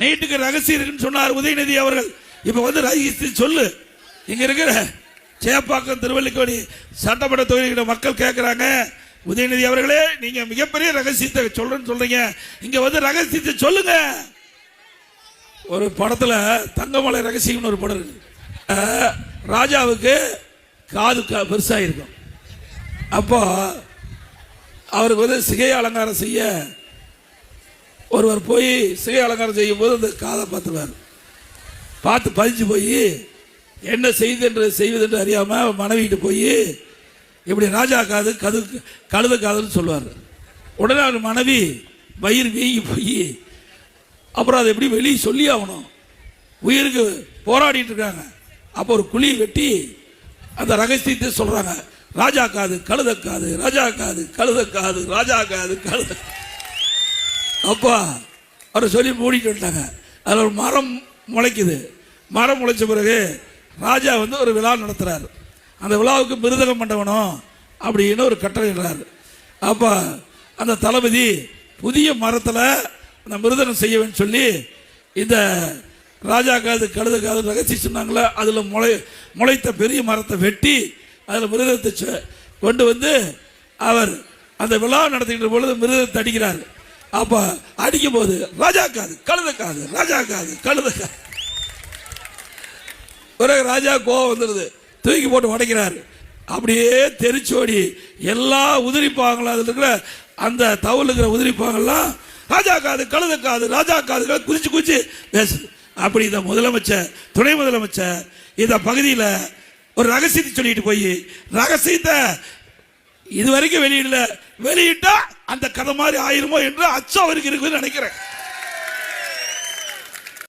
நீட்டுக்கு ரகசியம் இருக்குன்னு சொன்னார் உதயநிதி அவர்கள். இப்ப வந்து ரகசியத்தை சொல்லு. இங்க இருக்கிற சேப்பாக்கம் திருவள்ளிக்கோடி சட்டமன்ற தொகுதிக்கிற மக்கள் கேட்கிறாங்க, உதயநிதி அவர்களே நீங்க மிகப்பெரிய ரகசியத்தை சொல்றீங்க, இங்க வந்து ரகசியத்தை சொல்லுங்க. ஒரு படத்துல தங்கமலை ரகசியம்னு ஒரு படம் இருக்கு. ராஜாவுக்கு காது பெருசா இருக்கும். அப்போ அவருக்கு வந்து சிகை அலங்காரம் செய்ய ஒருவர் போய் சிகை அலங்காரம் செய்யும் போது அந்த காதை பார்த்துருவார். பார்த்து பதிஞ்சு போய் என்ன செய்வதென்று அறியாம மனைவிட்டு போய் இப்படி ராஜா காது கழுத காதுன்னு சொல்லுவார். உடனே அவர் மனைவி வயிறு வீங்கி போய் அப்புறம் அதை எப்படி வெளியே சொல்லி ஆகணும், உயிருக்கு போராடிட்டு இருக்காங்க. அப்போ ஒரு குழி வெட்டி அந்த ரகசியத்தை சொல்றாங்க, ராஜா காது கழுத காது, ராஜா காது கழுத காது, ராஜா காது கழுத. அப்பா அவரை சொல்லி மூடிட்டு வந்துட்டாங்க. அதில் ஒரு மரம் முளைக்குது. மரம் முளைச்ச பிறகு ராஜா வந்து ஒரு விழா நடத்துறாரு. அந்த விழாவுக்கு மிருதகம் பண்ணவனும் அப்படின்னு ஒரு கட்டளையிடுறாரு. அப்போ அந்த தளபதி புதிய மரத்தில் அந்த மிருதகம் செய்யவேன்னு சொல்லி இந்த ராஜா காது கழுத காது ரகசியம் சொன்னாங்களே, அதில் முளைத்த பெரிய மரத்தை வெட்டி அதில் மிருதத்தை கொண்டு வந்து அவர் அந்த விழா நடத்துகின்ற பொழுது மிருதத்தை அடிக்கிறார். அப்ப அடிக்கும் போது ராஜா காது கழுத காது, ராஜா காது கழுத காது. பிறகு ராஜா கோவம் வந்துடுது, தூக்கி போட்டு உடைக்கிறார். அப்படியே தெரிச்சோடி எல்லா உதிரிப்பாங்களும் அதில் இருக்கிற அந்த தவுல் இருக்கிற உதிரிப்பாங்கெல்லாம் ராஜா காது கழுத காது, ராஜா காது குதிச்சு குதிச்சு பேசுது. அப்படி இந்த முதலமைச்சர் துணை முதலமைச்சர் இந்த பகுதியில் ஒரு ரகசியத்தை சொல்லிட்டு போய் ரகசியத்தை இதுவரைக்கும் வெளியிடல, வெளியிட்டா அந்த கதை மாதிரி ஆயிருமோ என்று அச்சம் அவருக்கு இருக்குன்னு நினைக்கிறேன்.